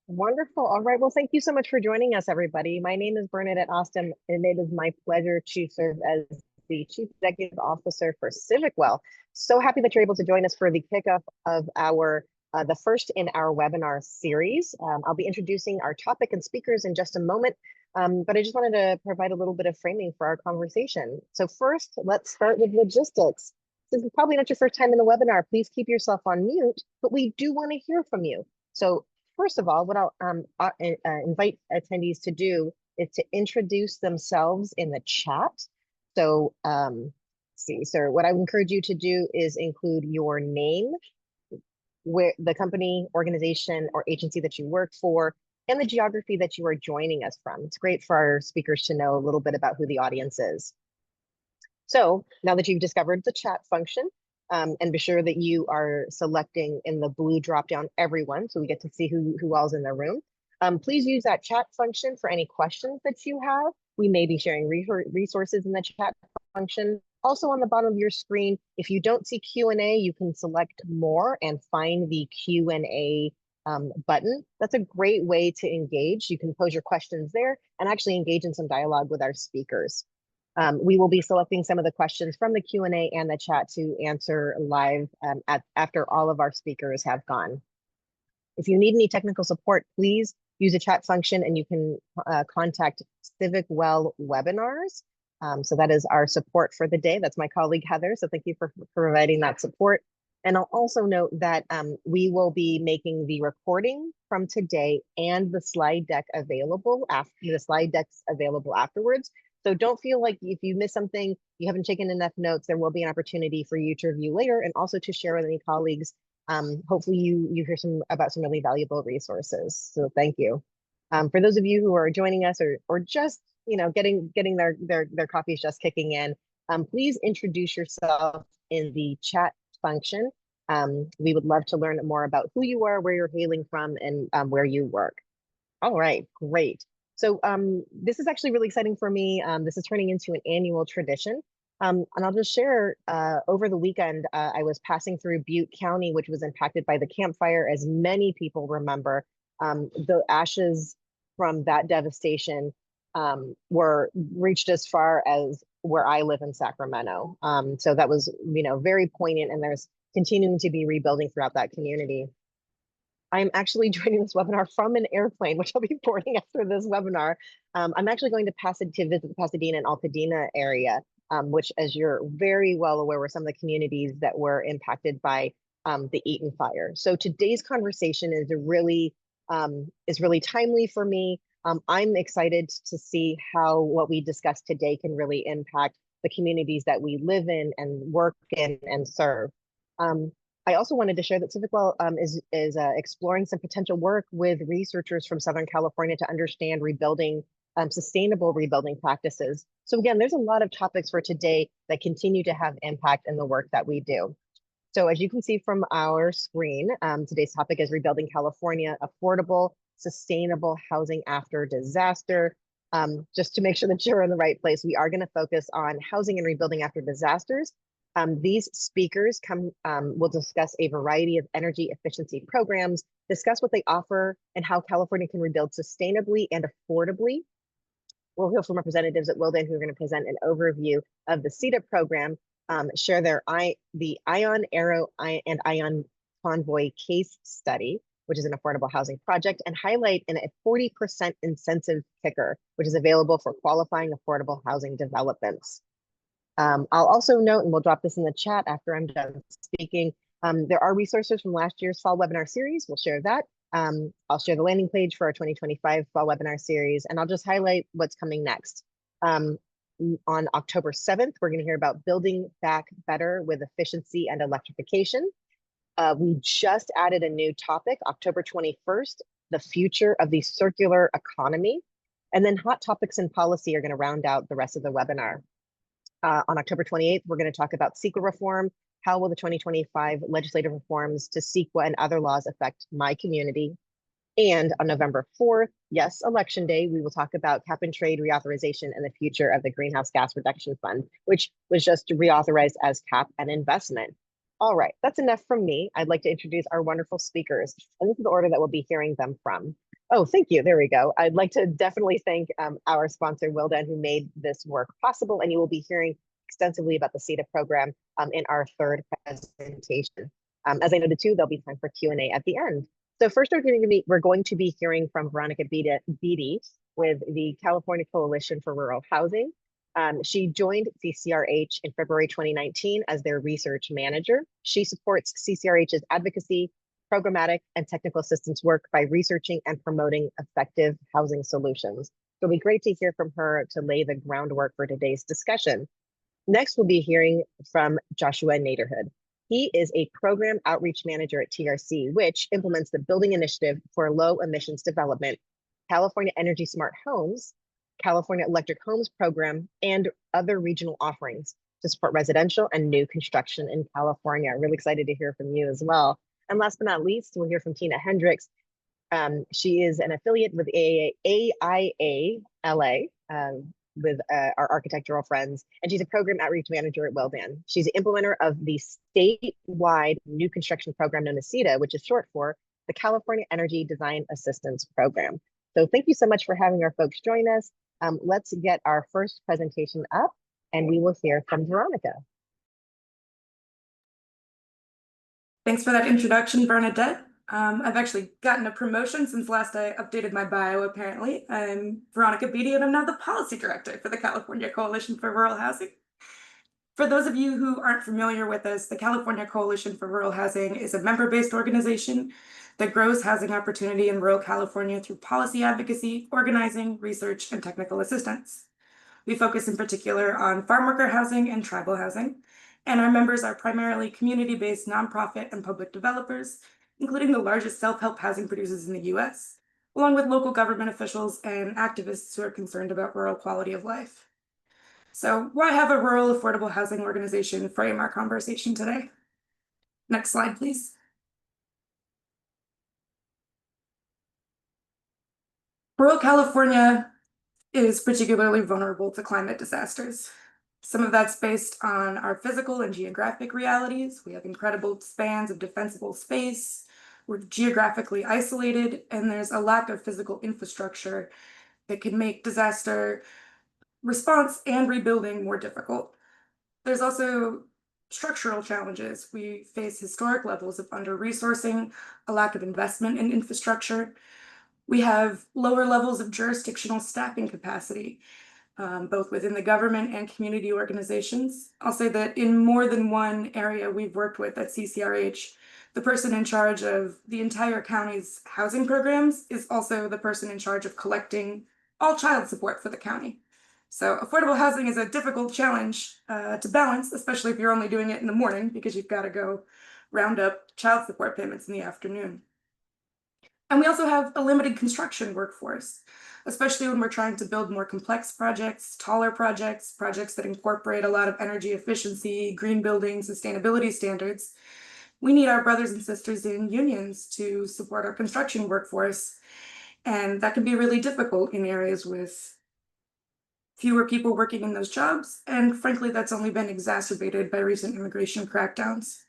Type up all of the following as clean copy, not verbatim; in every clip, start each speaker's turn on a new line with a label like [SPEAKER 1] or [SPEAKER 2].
[SPEAKER 1] Wonderful. All right. Well, thank you so much for joining us, everybody. My name is Bernadette Austin, and it is my pleasure to serve as the Chief Executive Officer for CivicWell. So happy that you're able to join us for the kickoff of our the first in our webinar series. I'll be introducing our topic and speakers in just a moment, but I just wanted to provide a little bit of framing for our conversation. So first, let's start with logistics. This is probably not your first time in a webinar. Please keep yourself on mute, but we do want to hear from you. So first of all, what I'll invite attendees to do is to introduce themselves in the chat. So see, so what I would encourage you to do is include your name, where the company, organization, or agency that you work for, and the geography that you are joining us from. It's great for our speakers to know a little bit about who the audience is. So now that you've discovered the chat function, and be sure that you are selecting in the blue drop-down everyone, so we get to see who all's in the room. Please use that chat function for any questions that you have. We may be sharing resources in the chat function. Also on the bottom of your screen, if you don't see Q&A, you can select more and find the Q&A button. That's a great way to engage. You can pose your questions there and actually engage in some dialogue with our speakers. We will be selecting some of the questions from the Q&A and the chat to answer live after all of our speakers have gone. If you need any technical support, please use the chat function and you can contact CivicWell Webinars. So that is our support for the day. That's my colleague Heather. So thank you for providing that support. And I'll also note that we will be making the recording from today and the slide deck available afterwards. So don't feel like if you miss something, you haven't taken enough notes, there will be an opportunity for you to review later and also to share with any colleagues. Hopefully you hear about some really valuable resources. So thank you. For those of you who are joining us or just getting their coffees just kicking in, please introduce yourself in the chat function. We would love to learn more about who you are, where you're hailing from, and where you work. All right, great. So this is actually really exciting for me. This is turning into an annual tradition. And I'll just share, over the weekend, I was passing through Butte County, which was impacted by the Camp Fire. As many people remember, the ashes from that devastation were reached as far as where I live in Sacramento. So that was, very poignant, and there's continuing to be rebuilding throughout that community. I'm actually joining this webinar from an airplane, which I'll be boarding after this webinar. I'm actually going to visit the Pasadena and Altadena area, which, as you're very well aware, were some of the communities that were impacted by the Eaton fire. So today's conversation is really timely for me. I'm excited to see how what we discuss today can really impact the communities that we live in and work in and serve. I also wanted to share that CivicWell is exploring some potential work with researchers from Southern California to understand rebuilding, sustainable rebuilding practices. So again, there's a lot of topics for today that continue to have impact in the work that we do. So as you can see from our screen, today's topic is Rebuilding California, Affordable, Sustainable Housing After Disaster. Just to make sure that you're in the right place, we are going to focus on housing and rebuilding after disasters. These speakers will discuss a variety of energy efficiency programs, discuss what they offer and how California can rebuild sustainably and affordably. We'll hear from representatives at Willdan who are going to present an overview of the CEDA program, share the Ion Aero and Ion Convoy case study, which is an affordable housing project, and highlight a 40% incentive kicker, which is available for qualifying affordable housing developments. I'll also note, and we'll drop this in the chat after I'm done speaking, there are resources from last year's fall webinar series. We'll share that. I'll share the landing page for our 2025 fall webinar series, and I'll just highlight what's coming next. On October 7th, we're going to hear about building back better with efficiency and electrification. We just added a new topic, October 21st, the future of the circular economy. And then hot topics and policy are going to round out the rest of the webinar. On October 28th, we're going to talk about CEQA reform. How will the 2025 legislative reforms to CEQA and other laws affect my community? And on November 4th, yes, Election Day, we will talk about cap and trade reauthorization and the future of the Greenhouse Gas Reduction Fund, which was just reauthorized as cap and investment. All right, that's enough from me. I'd like to introduce our wonderful speakers, and this is the order that we'll be hearing them from. Oh, thank you. There we go. I'd like to definitely thank our sponsor, Willdan, who made this work possible. And you will be hearing extensively about the CEDA program in our third presentation. As I noted too, there'll be time for Q&A at the end. So first, we're going to be hearing from Veronica Beatty with the California Coalition for Rural Housing. She joined CCRH in February 2019 as their research manager. She supports CCRH's advocacy, programmatic, and technical assistance work by researching and promoting effective housing solutions. It'll be great to hear from her to lay the groundwork for today's discussion. Next, we'll be hearing from Joshua Naderhood. He is a program outreach manager at TRC, which implements the Building Initiative for Low Emissions Development, California Energy Smart Homes, California Electric Homes Program, and other regional offerings to support residential and new construction in California. I'm really excited to hear from you as well. And last but not least, we'll hear from Tina Hendricks. She is an affiliate with AIA LA with our architectural friends, and she's a program outreach manager at Willdan. She's an implementer of the statewide new construction program known as CEDA, which is short for the California Energy Design Assistance Program. So thank you so much for having our folks join us. Let's get our first presentation up, and we will hear from Veronica.
[SPEAKER 2] Thanks for that introduction, Bernadette. I've actually gotten a promotion since last I updated my bio, apparently. I'm Veronica Beatty, and I'm now the Policy Director for the California Coalition for Rural Housing. For those of you who aren't familiar with us, the California Coalition for Rural Housing is a member-based organization that grows housing opportunity in rural California through policy advocacy, organizing, research, and technical assistance. We focus in particular on farm worker housing and tribal housing, and our members are primarily community-based nonprofit and public developers, including the largest self-help housing producers in the US, along with local government officials and activists who are concerned about rural quality of life. So why have a rural affordable housing organization frame our conversation today? Next slide, please. Rural California is particularly vulnerable to climate disasters. Some of that's based on our physical and geographic realities. We have incredible spans of defensible space. We're geographically isolated, and there's a lack of physical infrastructure that can make disaster response and rebuilding more difficult. There's also structural challenges. We face historic levels of under-resourcing, a lack of investment in infrastructure. We have lower levels of jurisdictional staffing capacity, both within the government and community organizations. I'll say that in more than one area we've worked with at CCRH, the person in charge of the entire county's housing programs is also the person in charge of collecting all child support for the county. So affordable housing is a difficult challenge to balance, especially if you're only doing it in the morning because you've got to go round up child support payments in the afternoon. And we also have a limited construction workforce, especially when we're trying to build more complex projects, taller projects, projects that incorporate a lot of energy efficiency, green building, sustainability standards. We need our brothers and sisters in unions to support our construction workforce. And that can be really difficult in areas with fewer people working in those jobs. And frankly, that's only been exacerbated by recent immigration crackdowns.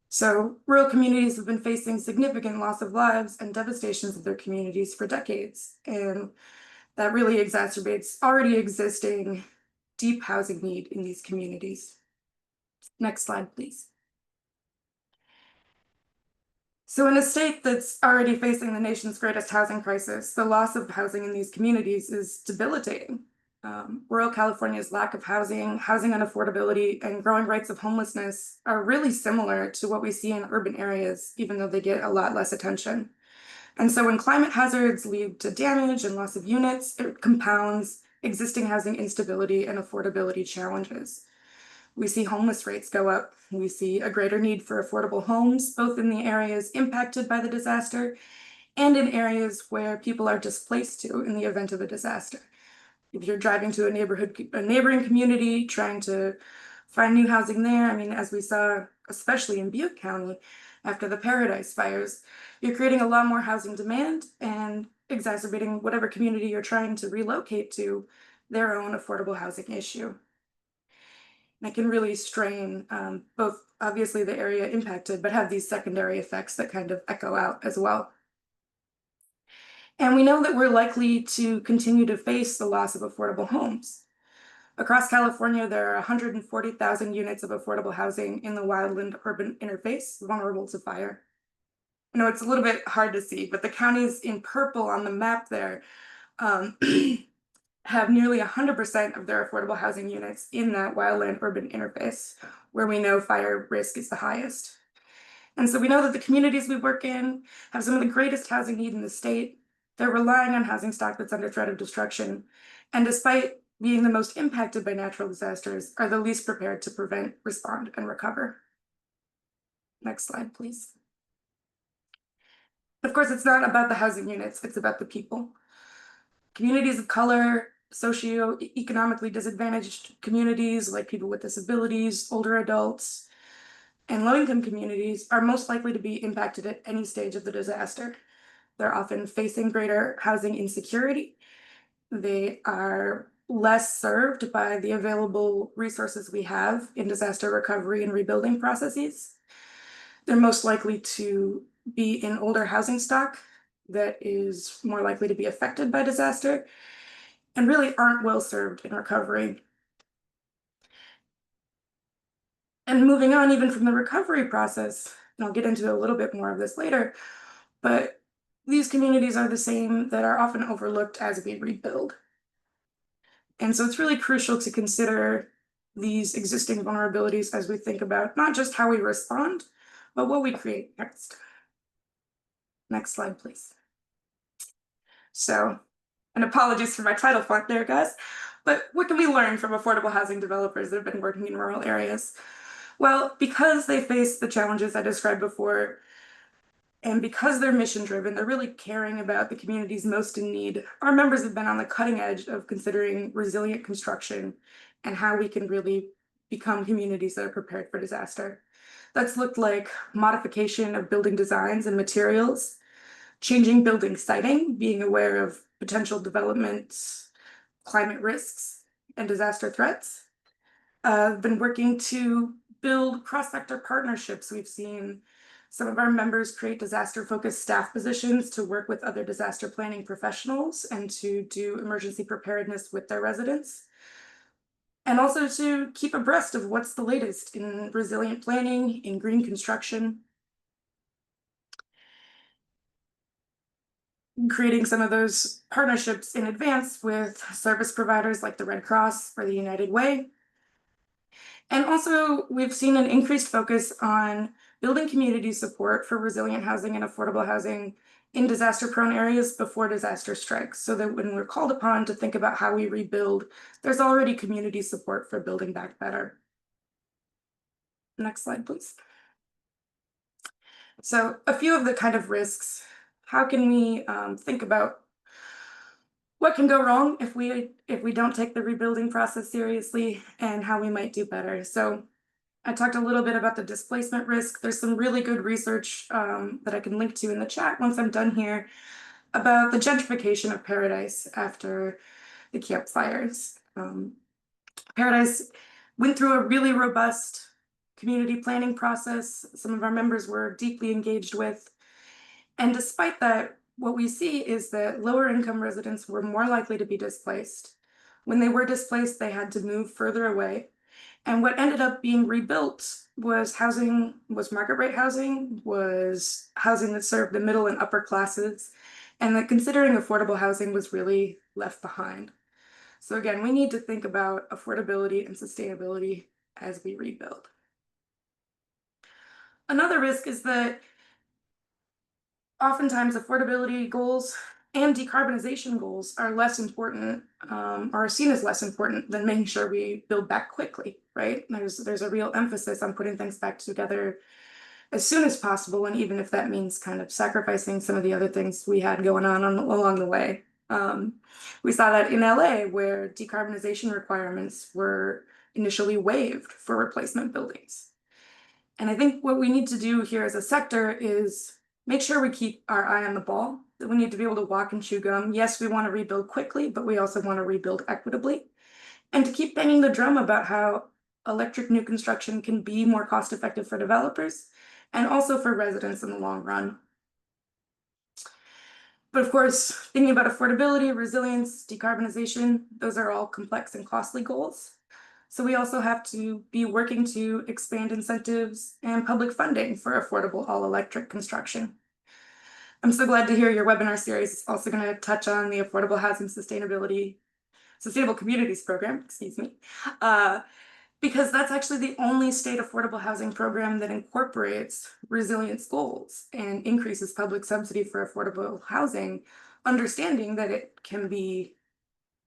[SPEAKER 2] So rural communities have been facing significant loss of lives and devastations of their communities for decades. And that really exacerbates already existing deep housing need in these communities. Next slide, please. So in a state that's already facing the nation's greatest housing crisis, the loss of housing in these communities is debilitating. Rural California's lack of housing, housing unaffordability, and growing rates of homelessness are really similar to what we see in urban areas, even though they get a lot less attention. And so when climate hazards lead to damage and loss of units, it compounds existing housing instability and affordability challenges. We see homeless rates go up. We see a greater need for affordable homes, both in the areas impacted by the disaster and in areas where people are displaced to in the event of a disaster. If you're driving to a neighboring community, trying to find new housing there, I mean, as we saw, especially in Butte County, after the Paradise fires, you're creating a lot more housing demand and exacerbating whatever community you're trying to relocate to their own affordable housing issue. And it can really strain both, obviously, the area impacted, but have these secondary effects that kind of echo out as well. And we know that we're likely to continue to face the loss of affordable homes. Across California, there are 140,000 units of affordable housing in the wildland-urban interface vulnerable to fire. I know it's a little bit hard to see, but the counties in purple on the map there um, have nearly 100% of their affordable housing units in that wildland-urban interface, where we know fire risk is the highest. And so we know that the communities we work in have some of the greatest housing need in the state. They're relying on housing stock that's under threat of destruction. And despite being the most impacted by natural disasters, are the least prepared to prevent, respond, and recover. Next slide, please. Of course, it's not about the housing units, it's about the people. Communities of color, socioeconomically disadvantaged communities like people with disabilities, older adults, and low-income communities are most likely to be impacted at any stage of the disaster. They're often facing greater housing insecurity. They are less served by the available resources we have in disaster recovery and rebuilding processes. They're most likely to be in older housing stock that is more likely to be affected by disaster and really aren't well served in recovery. And moving on even from the recovery process, and I'll get into a little bit more of this later, but these communities are the same that are often overlooked as we rebuild. And so it's really crucial to consider these existing vulnerabilities as we think about not just how we respond, but what we create next. Next slide, please. So, and apologies for my title font there, guys, but what can we learn from affordable housing developers that have been working in rural areas? Well, because they face the challenges I described before, and because they're mission driven, they're really caring about the communities most in need. Our members have been on the cutting edge of considering resilient construction and how we can really become communities that are prepared for disaster. That's looked like modification of building designs and materials, changing building siting, being aware of potential developments, climate risks, and disaster threats. Been working to build cross-sector partnerships. We've seen some of our members create disaster-focused staff positions to work with other disaster planning professionals and to do emergency preparedness with their residents. And also to keep abreast of what's the latest in resilient planning, in green construction. Creating some of those partnerships in advance with service providers like the Red Cross or the United Way. And also, we've seen an increased focus on building community support for resilient housing and affordable housing in disaster-prone areas before disaster strikes, so that when we're called upon to think about how we rebuild, there's already community support for building back better. Next slide, please. So a few of the kind of risks. How can we think about what can go wrong if we don't take the rebuilding process seriously, and how we might do better? So I talked a little bit about the displacement risk. There's some really good research that I can link to in the chat once I'm done here about the gentrification of Paradise after the Camp Fires. Paradise went through a really robust community planning process. Some of our members were deeply engaged with. And despite that, what we see is that lower income residents were more likely to be displaced. When they were displaced, they had to move further away. And what ended up being rebuilt was market rate housing, was housing that served the middle and upper classes, and that considering affordable housing was really left behind. So again, we need to think about affordability and sustainability as we rebuild. Another risk is that oftentimes affordability goals and decarbonization goals are less important, or are seen as less important than making sure we build back quickly, right? There's a real emphasis on putting things back together as soon as possible, and even if that means kind of sacrificing some of the other things we had going on along the way. We saw that in LA, where decarbonization requirements were initially waived for replacement buildings. And I think what we need to do here as a sector is make sure we keep our eye on the ball, that we need to be able to walk and chew gum. Yes, we want to rebuild quickly, but we also want to rebuild equitably. And to keep banging the drum about how electric new construction can be more cost effective for developers and also for residents in the long run. But of course, thinking about affordability, resilience, decarbonization, those are all complex and costly goals. So we also have to be working to expand incentives and public funding for affordable all-electric construction. I'm so glad to hear your webinar series is also going to touch on the Affordable Housing Sustainable Communities Program, excuse me, because that's actually the only state affordable housing program that incorporates resilience goals and increases public subsidy for affordable housing, understanding that it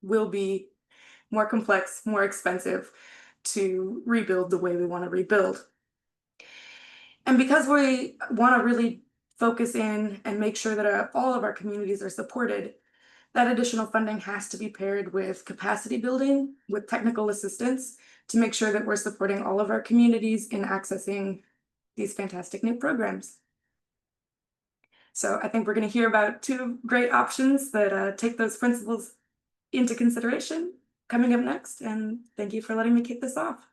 [SPEAKER 2] will be more complex, more expensive to rebuild the way we want to rebuild. And because we want to really focus in and make sure that all of our communities are supported, that additional funding has to be paired with capacity building, with technical assistance, to make sure that we're supporting all of our communities in accessing these fantastic new programs. So I think we're going to hear about two great options that take those principles into consideration coming up next. And thank you for letting me kick this off.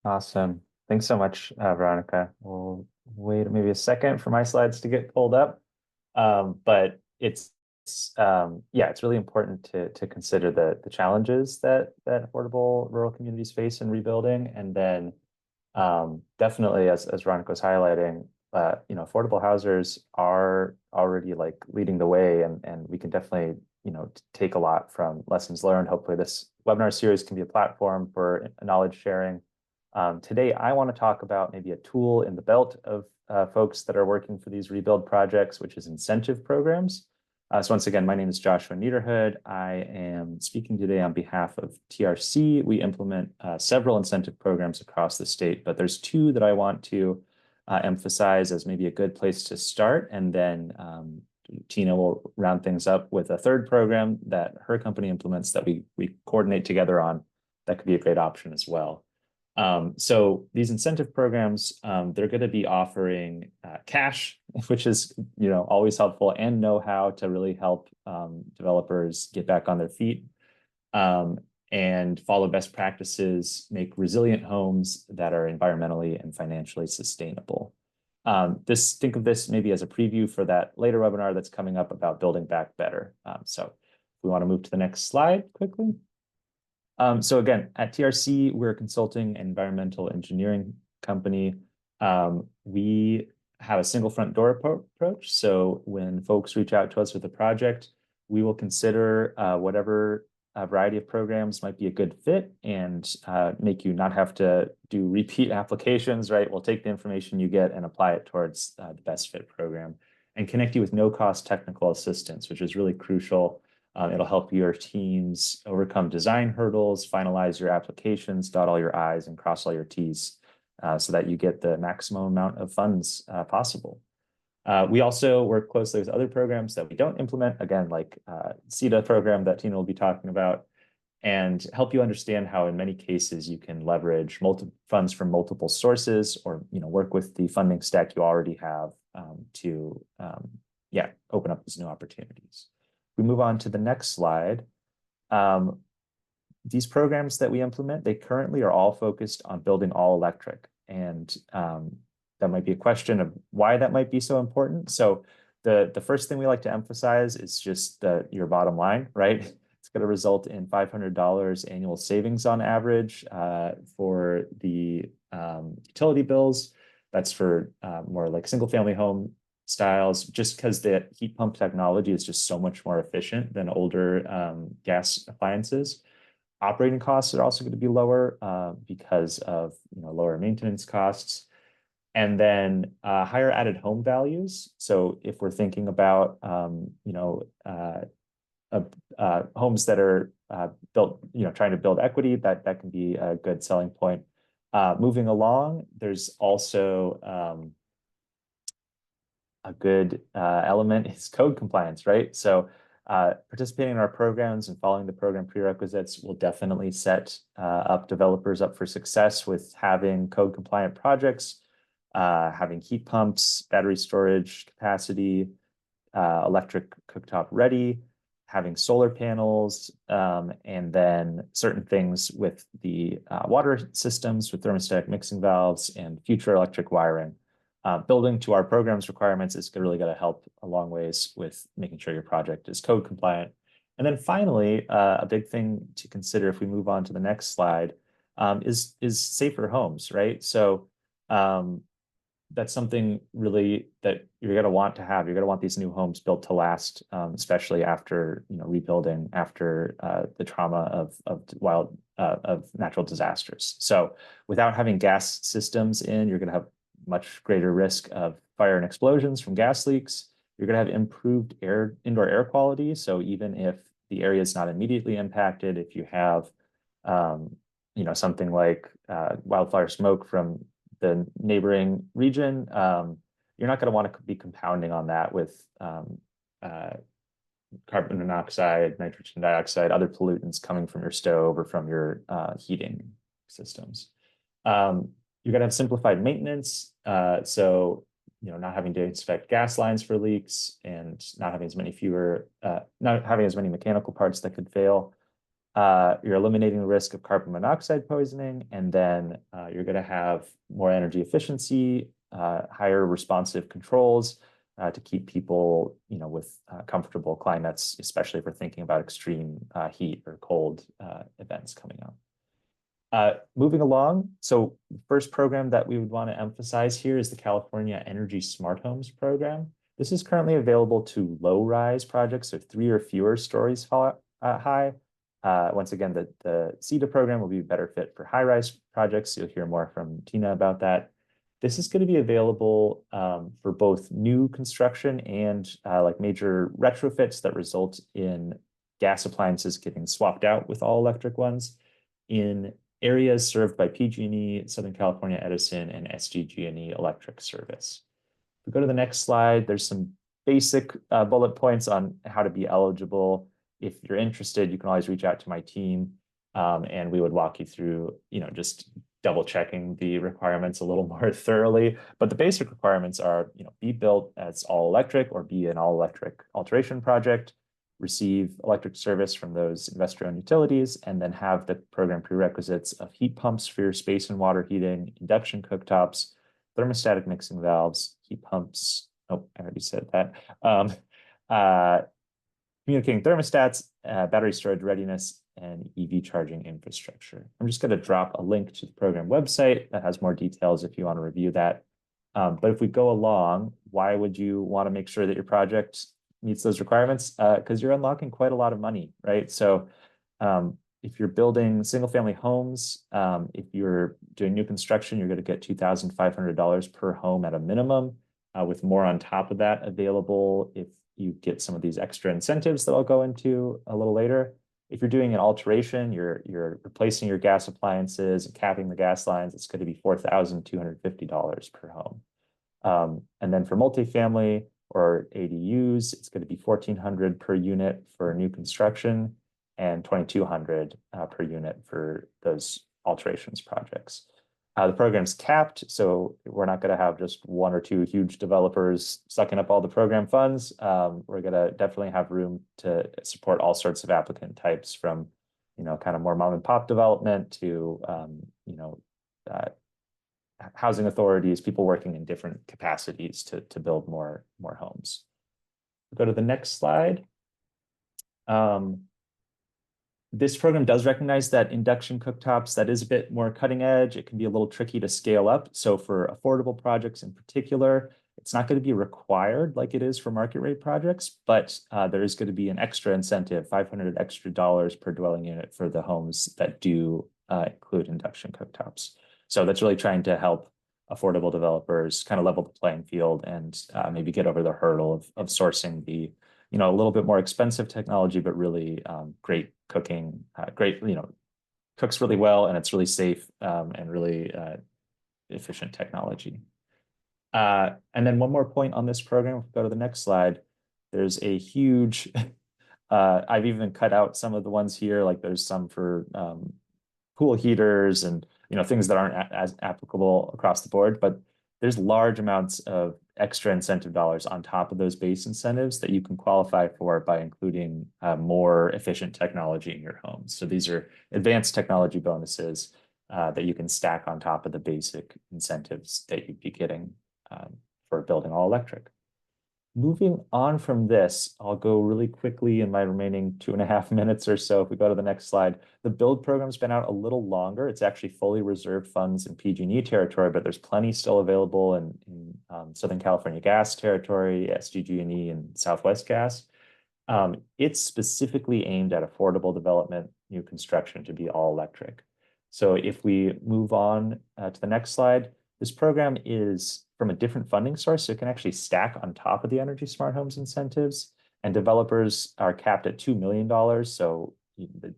[SPEAKER 3] Awesome. Thanks so much, Veronica. We'll wait maybe a second for my slides to get pulled up. But it's really important to consider the challenges that affordable rural communities face in rebuilding, and then definitely, as Veronica was highlighting, affordable housers are already like leading the way, and we can definitely take a lot from lessons learned. Hopefully, this webinar series can be a platform for knowledge sharing. Today, I want to talk about maybe a tool in the belt of folks that are working for these rebuild projects, which is incentive programs. So once again, my name is Joshua Niederhood. I am speaking today on behalf of TRC. We implement several incentive programs across the state, but there's two that I want to emphasize as maybe a good place to start. And then Tina will round things up with a third program that her company implements that we coordinate together on. That could be a great option as well. So these incentive programs, they're going to be offering cash, which is always helpful, and know-how to really help developers get back on their feet and follow best practices, make resilient homes that are environmentally and financially sustainable. Think of this maybe as a preview for that later webinar that's coming up about building back better. So we want to move to the next slide quickly. So again, at TRC, we're a consulting and environmental engineering company. We have a single front door approach. So when folks reach out to us with a project, we will consider whatever variety of programs might be a good fit and make you not have to do repeat applications, right? We'll take the information you get and apply it towards the best fit program and connect you with no-cost technical assistance, which is really crucial. It'll help your teams overcome design hurdles, finalize your applications, dot all your I's and cross all your T's so that you get the maximum amount of funds possible. We also work closely with other programs that we don't implement, again, like CEDA program that Tina will be talking about, and help you understand how in many cases you can leverage funds from multiple sources or work with the funding stack you already have to open up these new opportunities. We move on to the next slide. These programs that we implement, they currently are all focused on building all electric. And that might be a question of why that might be so important. So the first thing we like to emphasize is just your bottom line, right? It's going to result in $500 annual savings on average for the utility bills. That's for more like single family home styles, just because the heat pump technology is just so much more efficient than older gas appliances. Operating costs are also going to be lower because of lower maintenance costs. And then higher added home values. So if we're thinking about homes that are built, trying to build equity, that can be a good selling point. Moving along, there's also a good element is code compliance, right? So participating in our programs and following the program prerequisites will definitely set developers up for success with having code compliant projects, having heat pumps, battery storage capacity, electric cooktop ready, having solar panels, and then certain things with the water systems with thermostatic mixing valves and future electric wiring. building to our program's requirements is really going to help a long ways with making sure your project is code compliant. And then finally, a big thing to consider if we move on to the next slide is safer homes, right? So that's something really that you're going to want to have. You're going to want these new homes built to last, especially after rebuilding after the trauma of natural disasters. So without having gas systems in, you're going to have much greater risk of fire and explosions from gas leaks. You're going to have improved indoor air quality. So even if the area is not immediately impacted, if you have something like wildfire smoke from the neighboring region, you're not going to want to be compounding on that with carbon monoxide, nitrogen dioxide, other pollutants coming from your stove or from your heating systems. You're going to have simplified maintenance, so not having to inspect gas lines for leaks and not having as many mechanical parts that could fail. You're eliminating the risk of carbon monoxide poisoning, and then you're going to have more energy efficiency, higher responsive controls to keep people, with comfortable climates, especially if we're thinking about extreme heat or cold events coming up. Moving along, so the first program that we would want to emphasize here is the California Energy Smart Homes program. This is currently available to low-rise projects, so 3 or fewer stories high. Once again, the CEDA program will be a better fit for high-rise projects. You'll hear more from Tina about that. This is going to be available for both new construction and like major retrofits that result in gas appliances getting swapped out with all-electric ones in areas served by PG&E, Southern California Edison, and SDG&E Electric Service. If we go to the next slide, there's some basic bullet points on how to be eligible. If you're interested, you can always reach out to my team, and we would walk you through, just double checking the requirements a little more thoroughly. But the basic requirements are, be built as all electric or be an all electric alteration project, receive electric service from those investor-owned utilities, and then have the program prerequisites of heat pumps for your space and water heating, induction cooktops, thermostatic mixing valves, heat pumps. Oh, I already said that. Communicating thermostats, battery storage readiness, and EV charging infrastructure. I'm just going to drop a link to the program website that has more details if you want to review that. But if we go along, why would you want to make sure that your project meets those requirements? Because you're unlocking quite a lot of money, right? So if you're building single-family homes, if you're doing new construction, you're going to get $2,500 per home at a minimum, with more on top of that available if you get some of these extra incentives that I'll go into a little later. If you're doing an alteration, you're replacing your gas appliances and capping the gas lines, it's going to be $4,250 per home. And then for multifamily or ADUs, it's going to be $1,400 per unit for new construction and $2,200 per unit for those alterations projects. The program's capped, so we're not going to have just 1 or 2 huge developers sucking up all the program funds. We're going to definitely have room to support all sorts of applicant types, from kind of more mom and pop development to housing authorities, people working in different capacities to build more homes. Go to the next slide. This program does recognize that induction cooktops, that is a bit more cutting edge. It can be a little tricky to scale up. So for affordable projects in particular, it's not going to be required like it is for market rate projects, but there is going to be an extra incentive, $500 extra per dwelling unit for the homes that do include induction cooktops. So that's really trying to help affordable developers kind of level the playing field and maybe get over the hurdle of sourcing the a little bit more expensive technology, but really great cooking, cooks really well, and it's really safe and really efficient technology. And then one more point on this program, if we go to the next slide, there's a huge, I've even cut out some of the ones here, like there's some for pool heaters and things that aren't as applicable across the board, but there's large amounts of extra incentive dollars on top of those base incentives that you can qualify for by including more efficient technology in your home. So these are advanced technology bonuses that you can stack on top of the basic incentives that you'd be getting for building all electric. Moving on from this, I'll go really quickly in my remaining 2.5 minutes or so. If we go to the next slide, the build program's been out a little longer. It's actually fully reserved funds in PG&E territory, but there's plenty still available in Southern California Gas territory, SDG&E, and Southwest Gas. It's specifically aimed at affordable development, new construction to be all electric. So if we move on to the next slide, this program is from a different funding source, so it can actually stack on top of the Energy Smart Homes incentives. And developers are capped at $2 million, so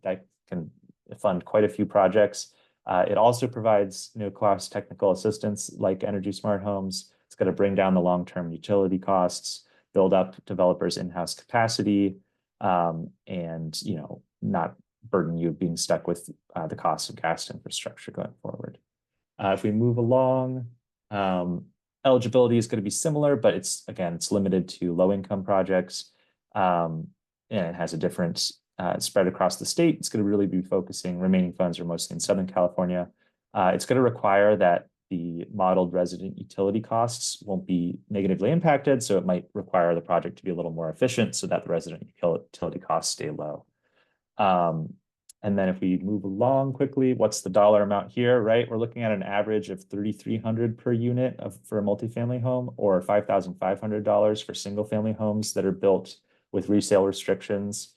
[SPEAKER 3] that can fund quite a few projects. It also provides no-cost technical assistance like Energy Smart Homes. It's going to bring down the long-term utility costs, build up developers' in-house capacity, and not burden you being stuck with the cost of gas infrastructure going forward. If we move along, eligibility is going to be similar, but it's limited to low-income projects, and it has a different spread across the state. It's going to really be focusing, remaining funds are mostly in Southern California. It's going to require that the modeled resident utility costs won't be negatively impacted, so it might require the project to be a little more efficient so that the resident utility costs stay low. And then if we move along quickly, what's the dollar amount here, right? We're looking at an average of $3,300 per unit for a multifamily home, or $5,500 for single family homes that are built with resale restrictions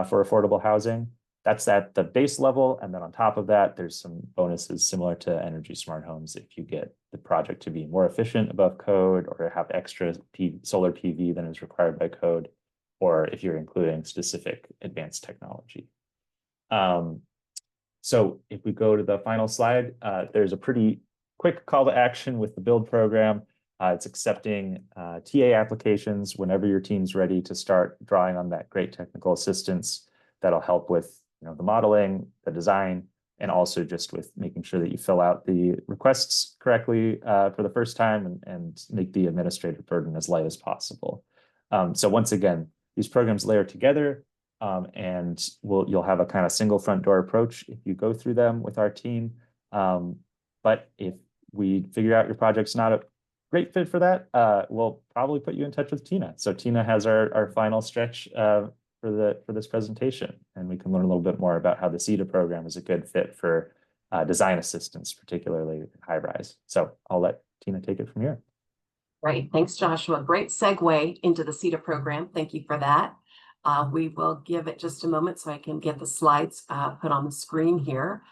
[SPEAKER 3] for affordable housing. That's at the base level. And then on top of that, there's some bonuses similar to Energy Smart Homes if you get the project to be more efficient above code, or have extra solar PV than is required by code, or if you're including specific advanced technology. So if we go to the final slide, there's a pretty quick call to action with the build program. It's accepting TA applications whenever your team's ready to start drawing on that great technical assistance that'll help with the modeling, the design, and also just with making sure that you fill out the requests correctly for the first time and make the administrative burden as light as possible. So once again, these programs layer together, and you'll have a kind of single front door approach if you go through them with our team. But if we figure out your project's not a great fit for that, we'll probably put you in touch with Tina. So Tina has our final stretch for this presentation, and we can learn a little bit more about how the CEDA program is a good fit for design assistance, particularly high rise. So I'll let Tina take it from here.
[SPEAKER 4] Great, thanks, Joshua. Great segue into the CEDA program. Thank you for that. We will give it just a moment so I can get the slides put on the screen here,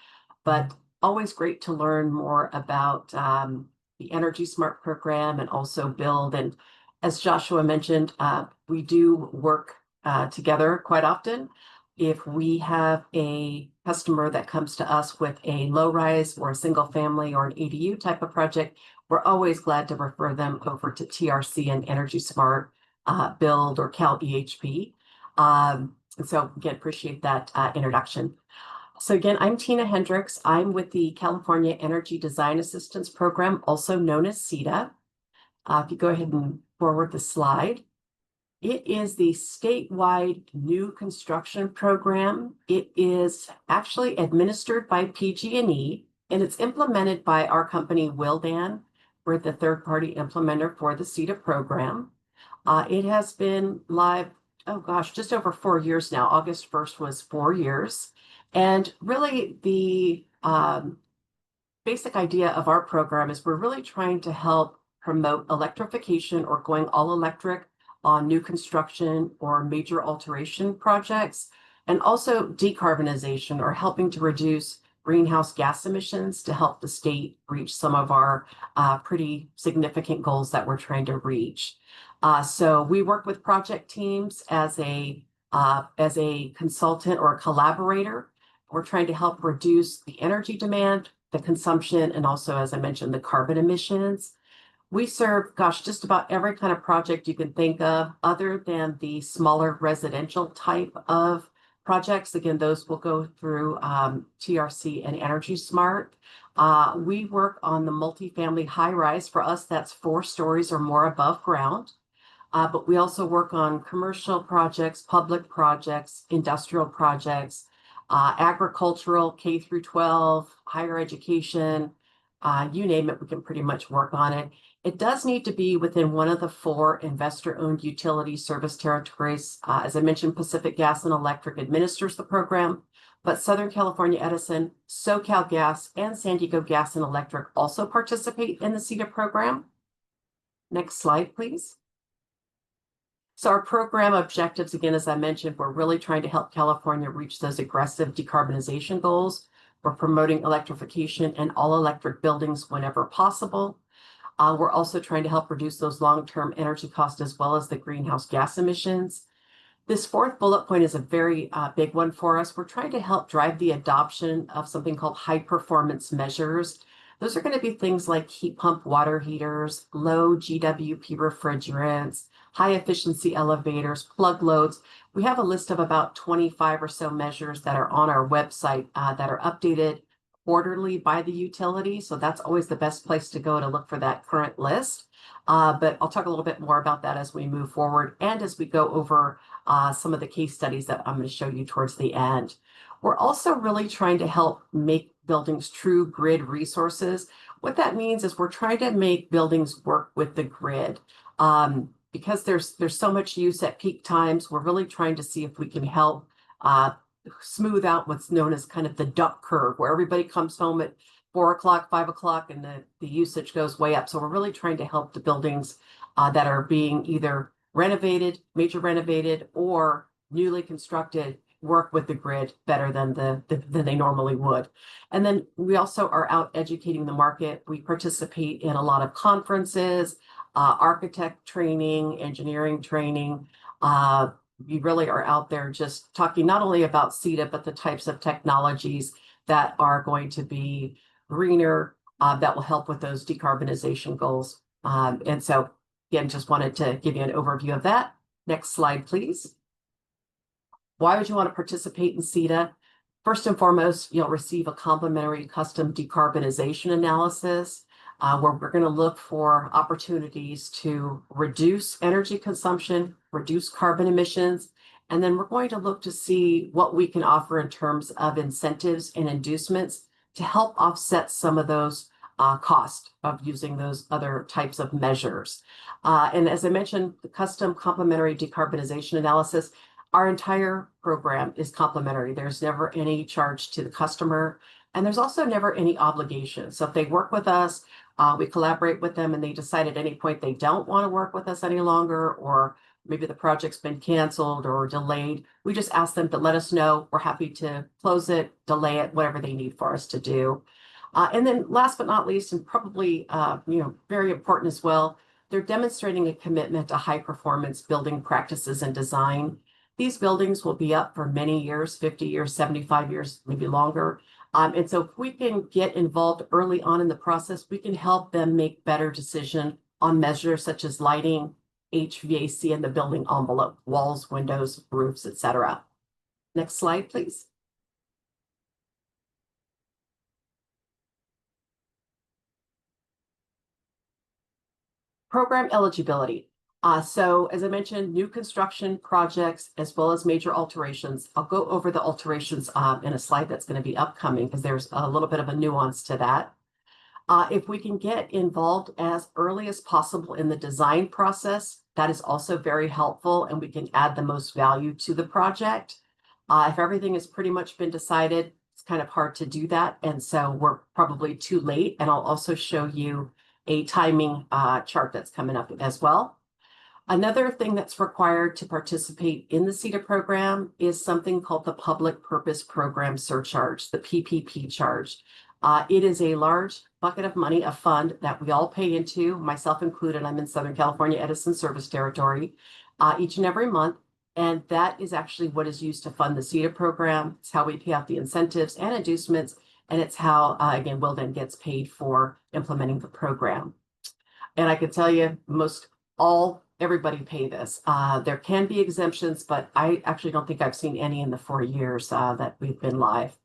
[SPEAKER 4] but always great to learn more about the Energy Smart program and also build. And as Joshua mentioned, we do work together quite often. If we have a customer that comes to us with a low rise or a single family or an ADU type of project, we're always glad to refer them over to TRC and Energy Smart Build or Cal EHP. So again, appreciate that introduction. So again, I'm Tina Hendricks. I'm with the California Energy Design Assistance Program, also known as CEDA. If you go ahead and forward the slide. It is the statewide new construction program. It is actually administered by PG&E, and it's implemented by our company, Willdan. We're the third-party implementer for the CEDA program. It has been live, oh gosh, just over 4 years now. August 1st was 4 years. And really the basic idea of our program is we're really trying to help promote electrification or going all electric on new construction or major alteration projects, and also decarbonization or helping to reduce greenhouse gas emissions to help the state reach some of our pretty significant goals that we're trying to reach. So we work with project teams as a consultant or a collaborator. We're trying to help reduce the energy demand, the consumption, and also, as I mentioned, the carbon emissions. We serve, gosh, just about every kind of project you can think of, other than the smaller residential type of projects. Again, those will go through TRC and Energy Smart. We work on the multifamily high rise. For us, that's 4 stories or more above ground. But we also work on commercial projects, public projects, industrial projects, agricultural, K through 12, higher education, you name it, we can pretty much work on it. It does need to be within one of the 4 investor-owned utility service territories. As I mentioned, Pacific Gas and Electric administers the program, but Southern California Edison, SoCal Gas, and San Diego Gas and Electric also participate in the CEDA program. Next slide, please. So our program objectives, again, as I mentioned, we're really trying to help California reach those aggressive decarbonization goals. We're promoting electrification and all electric buildings whenever possible. We're also trying to help reduce those long-term energy costs as well as the greenhouse gas emissions. This 4th bullet point is a very big one for us. We're trying to help drive the adoption of something called high performance measures. Those are going to be things like heat pump water heaters, low GWP refrigerants, high efficiency elevators, plug loads. We have a list of about 25 or so measures that are on our website that are updated quarterly by the utility. So that's always the best place to go to look for that current list. But I'll talk a little bit more about that as we move forward and as we go over some of the case studies that I'm going to show you towards the end. We're also really trying to help make buildings true grid resources. What that means is we're trying to make buildings work with the grid. Because there's so much use at peak times, we're really trying to see if we can help smooth out what's known as kind of the duck curve, where everybody comes home at 4 o'clock, 5 o'clock, and the usage goes way up. So we're really trying to help the buildings that are being either renovated, major renovated, or newly constructed work with the grid better than than they normally would. And then we also are out educating the market. We participate in a lot of conferences, architect training, engineering training. We really are out there just talking not only about CEDA, but the types of technologies that are going to be greener, that will help with those decarbonization goals. And so, again, just wanted to give you an overview of that. Next slide, please. Why would you want to participate in CEDA? First and foremost, you'll receive a complimentary custom decarbonization analysis, where we're going to look for opportunities to reduce energy consumption, reduce carbon emissions, and then we're going to look to see what we can offer in terms of incentives and inducements to help offset some of those costs of using those other types of measures. And as I mentioned, the custom complementary decarbonization analysis, our entire program is complimentary. There's never any charge to the customer, and there's also never any obligation. So if they work with us, we collaborate with them, and they decide at any point they don't want to work with us any longer, or maybe the project's been canceled or delayed, we just ask them to let us know. We're happy to close it, delay it, whatever they need for us to do. And then last but not least, and probably very important as well, they're demonstrating a commitment to high performance building practices and design. These buildings will be up for many years, 50 years, 75 years, maybe longer. And so if we can get involved early on in the process, we can help them make better decisions on measures such as lighting, HVAC, and the building envelope, walls, windows, roofs, etc. Next slide, please. Program eligibility. So as I mentioned, new construction projects as well as major alterations. I'll go over the alterations in a slide that's going to be upcoming because there's a little bit of a nuance to that. If we can get involved as early as possible in the design process, that is also very helpful, and we can add the most value to the project. If everything has pretty much been decided, it's kind of hard to do that, and so we're probably too late. And I'll also show you a timing chart that's coming up as well. Another thing that's required to participate in the CEDA program is something called the Public Purpose Program Surcharge, the PPP charge. It is a large bucket of money, a fund that we all pay into, myself included. I'm in Southern California Edison Service Territory, each and every month. And that is actually what is used to fund the CEDA program. It's how we pay out the incentives and inducements. And it's how, again, Willdan gets paid for implementing the program. And I can tell you, everybody pay this. There can be exemptions, but I actually don't think I've seen any in the 4 years that we've been live.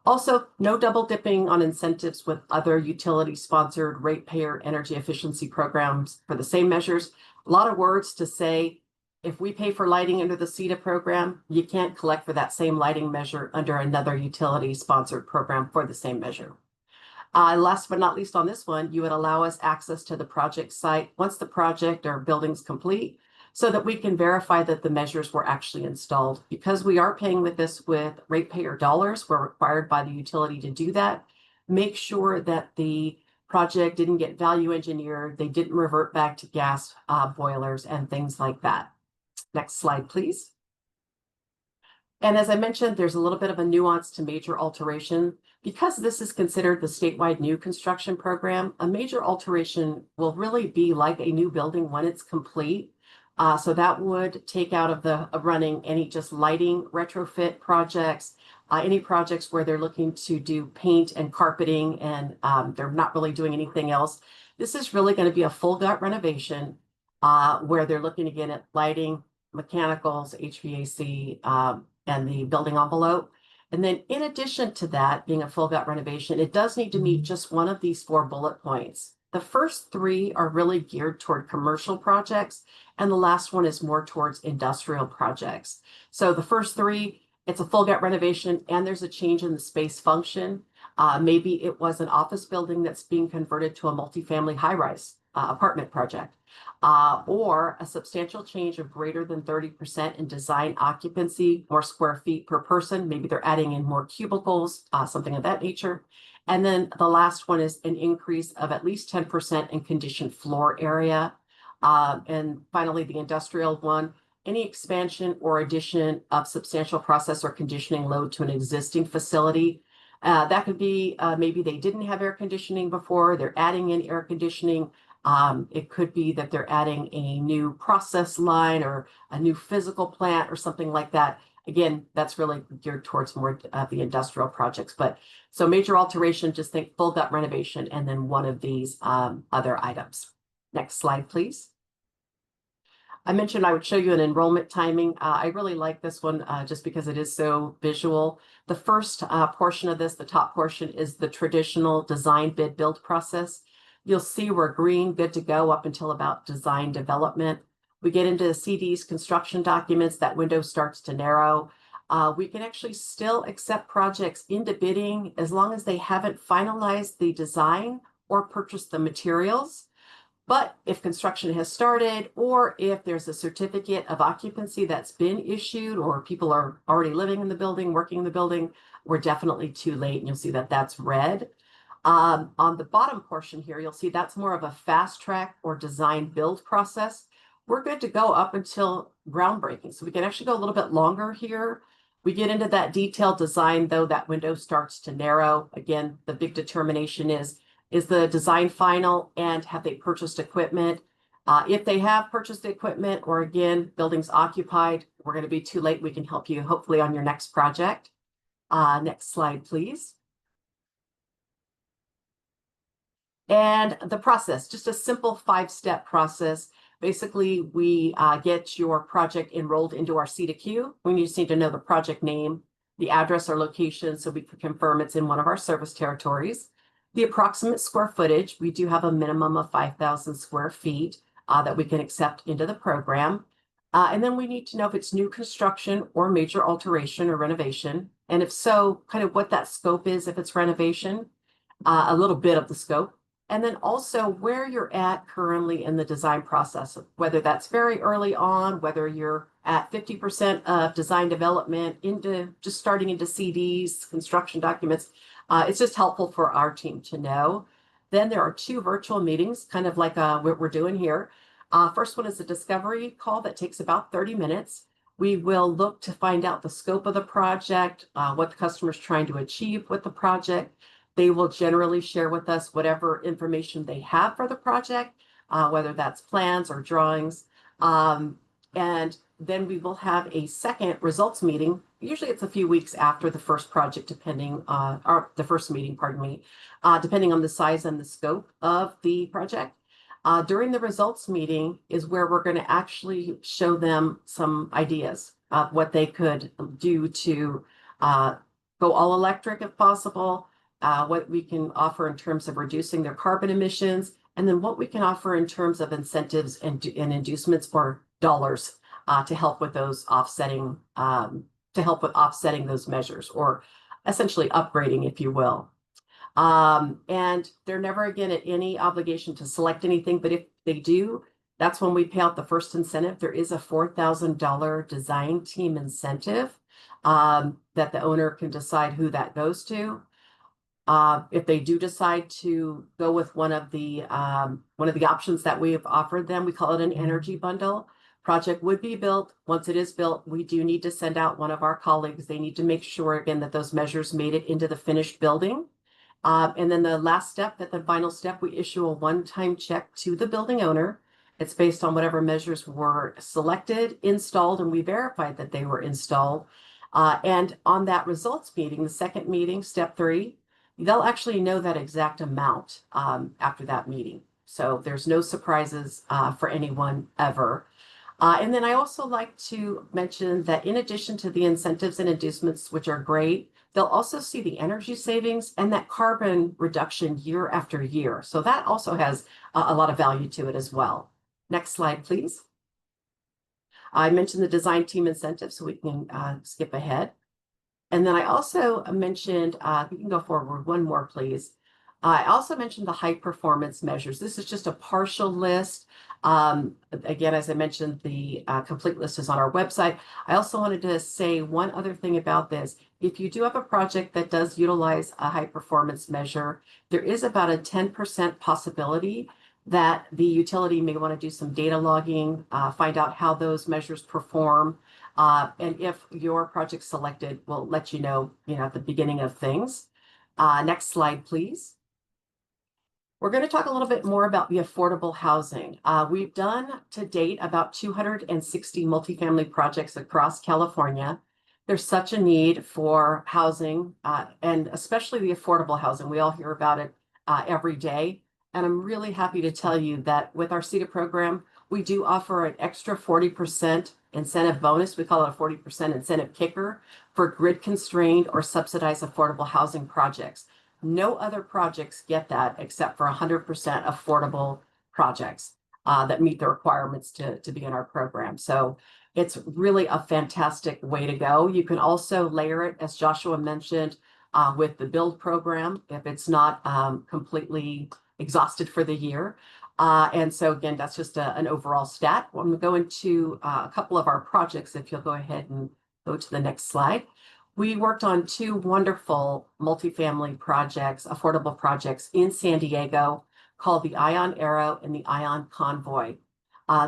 [SPEAKER 4] Also, no double dipping on incentives with other utility-sponsored ratepayer energy efficiency programs for the same measures. A lot of words to say, if we pay for lighting under the CEDA program, you can't collect for that same lighting measure under another utility-sponsored program for the same measure. Last but not least on this one, you would allow us access to the project site once the project or building's complete, so that we can verify that the measures were actually installed. Because we are paying with this with ratepayer dollars, we're required by the utility to do that. Make sure that the project didn't get value engineered, they didn't revert back to gas boilers and things like that. Next slide, please. And as I mentioned, there's a little bit of a nuance to major alteration. Because this is considered the statewide new construction program, a major alteration will really be like a new building when it's complete. So that would take out of the running any just lighting retrofit projects, any projects where they're looking to do paint and carpeting and they're not really doing anything else. This is really going to be a full gut renovation where they're looking again at lighting, mechanicals, HVAC, and the building envelope. And then in addition to that, being a full gut renovation, it does need to meet just one of these 4 bullet points. The first 3 are really geared toward commercial projects, and the last one is more towards industrial projects. So the first 3, it's a full gut renovation and there's a change in the space function. Maybe it was an office building that's being converted to a multifamily high-rise apartment project. Or a substantial change of greater than 30% in design occupancy, more square feet per person. Maybe they're adding in more cubicles, something of that nature. And then the last one is an increase of at least 10% in conditioned floor area. And finally, the industrial one, any expansion or addition of substantial process or conditioning load to an existing facility. That could be maybe they didn't have air conditioning before, they're adding in air conditioning. It could be that they're adding a new process line or a new physical plant or something like that. Again, that's really geared towards more of the industrial projects. But so major alteration, just think full gut renovation and then one of these other items. Next slide, please. I mentioned I would show you an enrollment timing. I really like this one just because it is so visual. The first portion of this, the top portion, is the traditional design bid build process. You'll see we're green, good to go up until about design development. We get into the CD's construction documents, that window starts to narrow. We can actually still accept projects into bidding as long as they haven't finalized the design or purchased the materials. But if construction has started, or if there's a certificate of occupancy that's been issued, or people are already living in the building, working in the building, we're definitely too late. And you'll see that that's red. On the bottom portion here, you'll see that's more of a fast track or design build process. We're good to go up until groundbreaking. So we can actually go a little bit longer here. We get into that detailed design, though, that window starts to narrow. Again, the big determination is the design final and have they purchased equipment? If they have purchased the equipment, or again, buildings occupied, we're going to be too late. We can help you hopefully on your next project. Next slide, please. And the process, just a simple 5-step process. Basically, we get your project enrolled into our CEDA queue. We just need to know the project name, the address or location, so we can confirm it's in one of our service territories. The approximate square footage, we do have a minimum of 5,000 square feet that we can accept into the program. And then we need to know if it's new construction or major alteration or renovation. And if so, kind of what that scope is if it's renovation, a little bit of the scope. And then also where you're at currently in the design process, whether that's very early on, whether you're at 50% of design development into just starting into CDs, construction documents. It's just helpful for our team to know. Then there are 2 virtual meetings, kind of like what we're doing here. First one is a discovery call that takes about 30 minutes. We will look to find out the scope of the project, what the customer's trying to achieve with the project. They will generally share with us whatever information they have for the project, whether that's plans or drawings. And then we will have a second results meeting. Usually it's a few weeks after the first project, depending or the first meeting, pardon me, depending on the size and the scope of the project. During the results meeting is where we're going to actually show them some ideas of what they could do to go all electric if possible, what we can offer in terms of reducing their carbon emissions, and then what we can offer in terms of incentives and inducements for dollars to help with those offsetting, those measures, or essentially upgrading, if you will. And they're never again at any obligation to select anything, but if they do, that's when we pay out the first incentive. There is a $4,000 design team incentive that the owner can decide who that goes to. If they do decide to go with one of the options that we have offered them, we call it an energy bundle. Project would be built. Once it is built, we do need to send out one of our colleagues. They need to make sure again that those measures made it into the finished building. And then the last step, the final step, we issue a one-time check to the building owner. It's based on whatever measures were selected, installed, and we verified that they were installed. And on that results meeting, the second meeting, step 3, they'll actually know that exact amount after that meeting. So there's no surprises for anyone ever. And then I also like to mention that in addition to the incentives and inducements, which are great, they'll also see the energy savings and that carbon reduction year after year. So that also has a lot of value to it as well. Next slide, please. I mentioned the design team incentive, so we can skip ahead. And then I also mentioned, you can go forward one more, please. I also mentioned the high performance measures. This is just a partial list. Again, as I mentioned, the complete list is on our website. I also wanted to say one other thing about this. If you do have a project that does utilize a high performance measure, there is about a 10% possibility that the utility may want to do some data logging, find out how those measures perform. And if your project selected, we'll let you know, at the beginning of things. Next slide, please. We're going to talk a little bit more about the affordable housing. We've done to date about 260 multifamily projects across California. There's such a need for housing, and especially the affordable housing. We all hear about it every day. And I'm really happy to tell you that with our CEDA program, we do offer an extra 40% incentive bonus. We call it a 40% incentive kicker for grid constrained or subsidized affordable housing projects. No other projects get that except for 100% affordable projects that meet the requirements to be in our program. So it's really a fantastic way to go. You can also layer it, as Joshua mentioned, with the build program if it's not completely exhausted for the year. And so again, that's just an overall stat. When we go into a couple of our projects, if you'll go ahead and go to the next slide. We worked on 2 wonderful multifamily projects, affordable projects in San Diego called the Ion Aero and the Ion Convoy.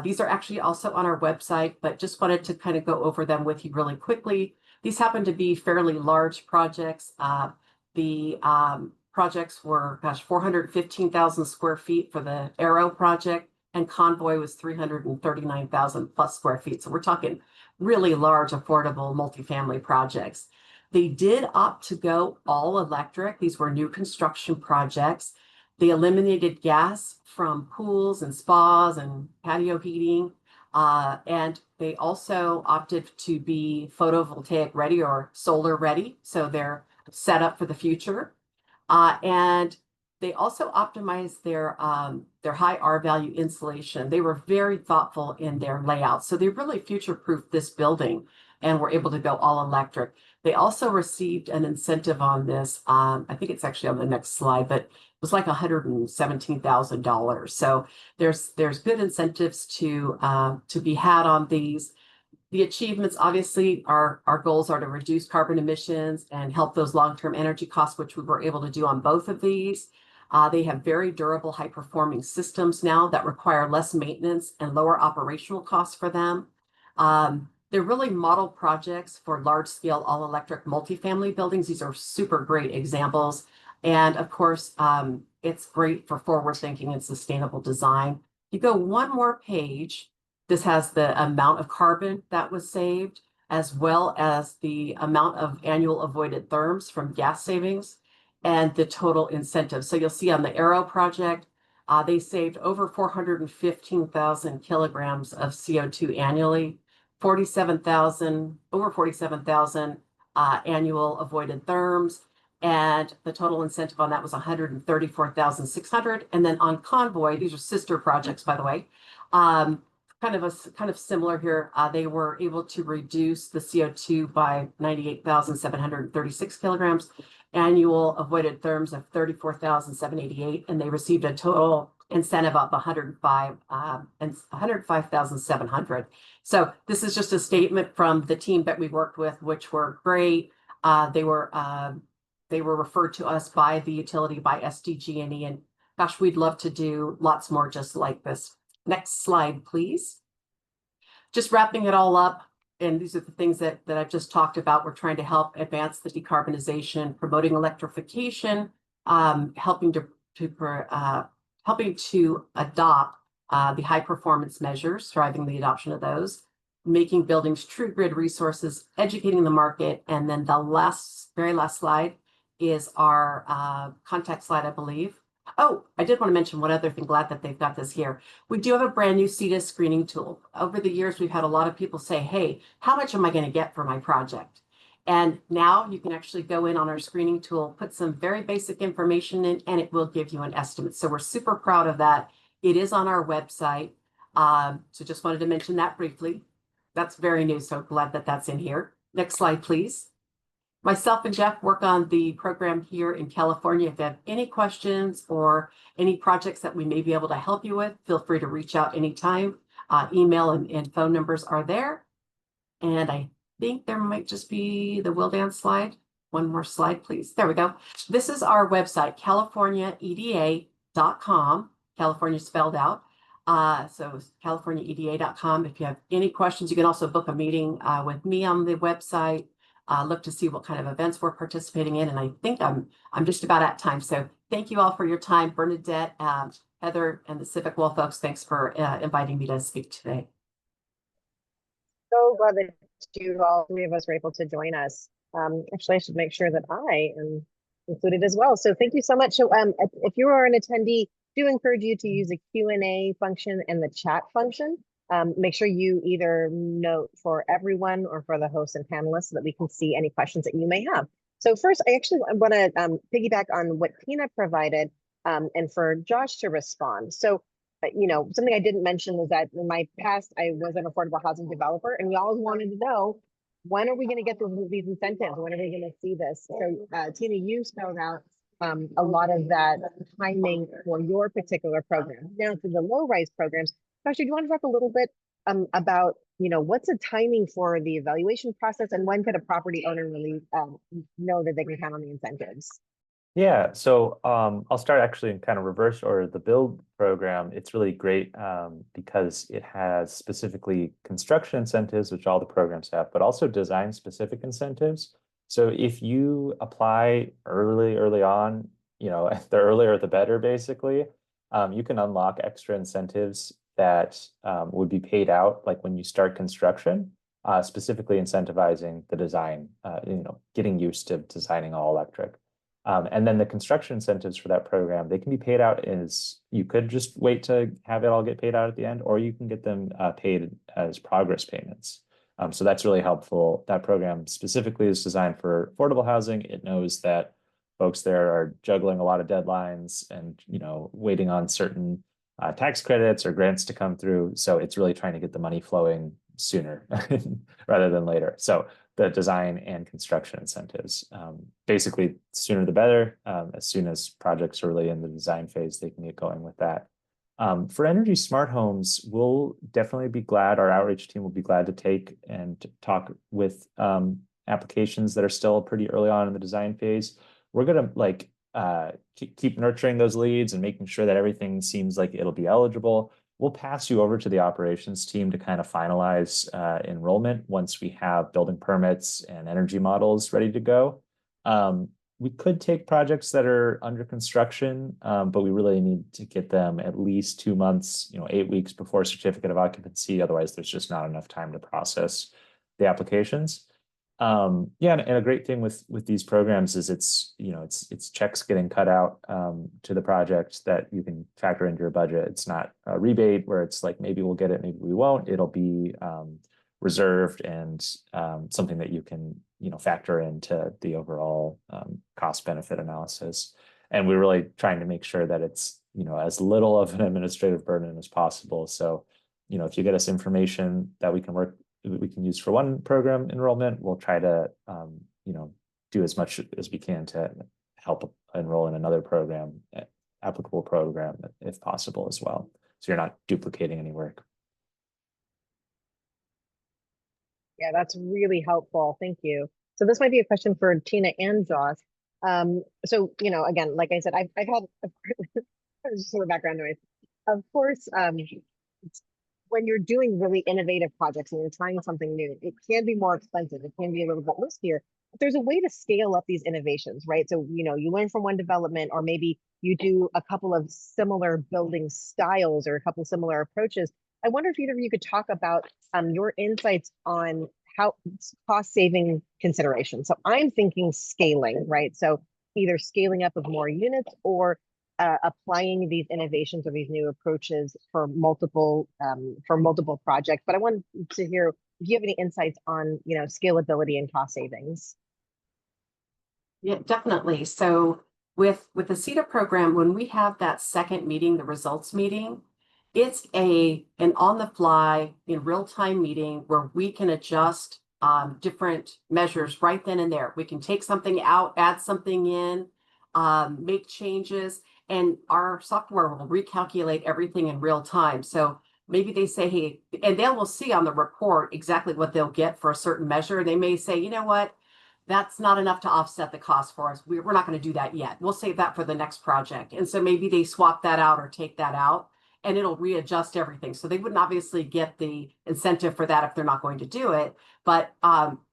[SPEAKER 4] These are actually also on our website, but just wanted to kind of go over them with you really quickly. These happen to be fairly large projects. The projects were, 415,000 square feet for the Aero project, and Convoy was 339,000 plus square feet. So we're talking really large, affordable multifamily projects. They did opt to go all electric. These were new construction projects. They eliminated gas from pools and spas and patio heating. And they also opted to be photovoltaic ready or solar ready. So they're set up for the future. And they also optimized their high R value insulation. They were very thoughtful in their layout. So they really future-proofed this building and were able to go all electric. They also received an incentive on this. I think it's actually on the next slide, but it was like $117,000. So there's good incentives to be had on these. The achievements, obviously, our goals are to reduce carbon emissions and help those long-term energy costs, which we were able to do on both of these. They have very durable, high-performing systems now that require less maintenance and lower operational costs for them. They're really model projects for large-scale, all-electric multifamily buildings. These are super great examples. And of course, it's great for forward-thinking and sustainable design. You go one more page. This has the amount of carbon that was saved, as well as the amount of annual avoided therms from gas savings and the total incentive. So you'll see on the Aero project, they saved over 415,000 kilograms of CO2 annually, over 47,000 annual avoided therms. And the total incentive on that was 134,600. And then on Convoy, these are sister projects, by the way, kind of similar here. They were able to reduce the CO2 by 98,736 kilograms annual avoided therms of 34,788, and they received a total incentive of 105,700. So this is just a statement from the team that we worked with, which were great. They were referred to us by the utility, by SDG&E, and gosh, we'd love to do lots more just like this. Next slide, please. Just wrapping it all up, and these are the things that I've just talked about. We're trying to help advance the decarbonization, promoting electrification, helping to adopt the high performance measures, driving the adoption of those, making buildings true grid resources, educating the market, and then the very last slide is our contact slide, I believe. Oh, I did want to mention one other thing. Glad that they've got this here. We do have a brand new CEDA screening tool. Over the years, we've had a lot of people say, hey, how much am I going to get for my project? And now you can actually go in on our screening tool, put some very basic information in, and it will give you an estimate. So we're super proud of that. It is on our website. So just wanted to mention that briefly. That's very new, so glad that that's in here. Next slide, please. Myself and Jeff work on the program here in California. If you have any questions or any projects that we may be able to help you with, feel free to reach out anytime. Email and phone numbers are there. And I think there might just be the Willdan slide. One more slide, please. There we go. This is our website, californiaeda.com. California spelled out. So californiaeda.com. If you have any questions, you can also book a meeting with me on the website. Look to see what kind of events we're participating in. And I think I'm just about at time. So thank you all for your time. Bernadette, Heather, and the CivicWell folks, thanks for inviting me to speak today.
[SPEAKER 1] So glad that all three of us were able to join us. Actually, I should make sure that I am included as well. So thank you so much. So if you are an attendee, do encourage you to use the Q&A function and the chat function. Make sure you either note for everyone or for the hosts and panelists so that we can see any questions that you may have. So first, I actually want to piggyback on what Tina provided and for Josh to respond. So, you know, something I didn't mention is that in my past, I was an affordable housing developer, and we always wanted to know, when are we going to get these incentives? When are we going to see this? So Tina, you spelled out a lot of that timing for your particular program. Now to the low-rise programs, Josh, do you want to talk a little bit about, you know, what's the timing for the evaluation process, and when could a property owner really know that they can count on the incentives?
[SPEAKER 3] Yeah, so I'll start actually in kind of reverse order. The build program, it's really great because it has specifically construction incentives, which all the programs have, but also design specific incentives. So if you apply early on, you know, the earlier the better, basically, you can unlock extra incentives that would be paid out like when you start construction, specifically incentivizing the design, you know, getting used to designing all electric. And then the construction incentives for that program, they can be paid out as, you could just wait to have it all get paid out at the end, or you can get them paid as progress payments. So that's really helpful. That program specifically is designed for affordable housing. It knows that folks there are juggling a lot of deadlines and, you know, waiting on certain tax credits or grants to come through. So it's really trying to get the money flowing sooner rather than later. So the design and construction incentives, basically sooner the better. As soon as projects are really in the design phase, they can get going with that. For energy smart homes, we'll definitely be glad, our outreach team will be glad to take and talk with applications that are still pretty early on in the design phase. We're gonna like keep nurturing those leads and making sure that everything seems like it'll be eligible. We'll pass you over to the operations team to kind of finalize enrollment once we have building permits and energy models ready to go. We could take projects that are under construction, but we really need to get them at least 2 months, 8 weeks before certificate of occupancy. Otherwise, there's just not enough time to process the applications. Yeah, and a great thing with these programs is it's checks getting cut out to the project that you can factor into your budget. It's not a rebate where it's like maybe we'll get it, maybe we won't. It'll be reserved and something that you can factor into the overall cost benefit analysis. And we're really trying to make sure that it's as little of an administrative burden as possible. So if you get us information that we can use for one program enrollment, we'll try to do as much as we can to help enroll in another program, applicable program, if possible as well. So you're not duplicating any work.
[SPEAKER 1] Yeah, that's really helpful. Thank you. So this might be a question for Tina and Josh. So, you know, again, like I said, I've had just sort of background noise. Of course, when you're doing really innovative projects and you're trying something new, it can be more expensive. It can be a little bit riskier. But there's a way to scale up these innovations, right? So, you know, you learn from one development, or maybe you do a couple of similar building styles or a couple similar approaches. I wonder if either of you could talk about your insights on how cost saving considerations. So I'm thinking scaling, right? So either scaling up of more units or applying these innovations or these new approaches for multiple projects. But I wanted to hear if you have any insights on, you know, scalability and cost savings.
[SPEAKER 4] Yeah, definitely. So with the CEDA program, when we have that second meeting, the results meeting, it's an on the fly in real time meeting where we can adjust different measures right then and there. We can take something out, add something in, make changes, and our software will recalculate everything in real time. So maybe they say, hey, and they will see on the report exactly what they'll get for a certain measure. They may say, you know what, that's not enough to offset the cost for us. We're not going to do that yet. We'll save that for the next project. And so maybe they swap that out or take that out, and it'll readjust everything. So they wouldn't obviously get the incentive for that if they're not going to do it, but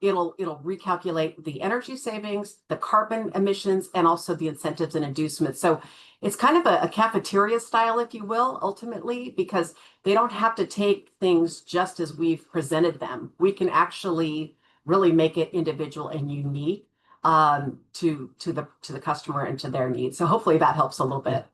[SPEAKER 4] it'll recalculate the energy savings, the carbon emissions, and also the incentives and inducements. So it's kind of a cafeteria style, if you will, ultimately, because they don't have to take things just as we've presented them. We can actually really make it individual and unique to the customer and to their needs. So hopefully that helps a little bit.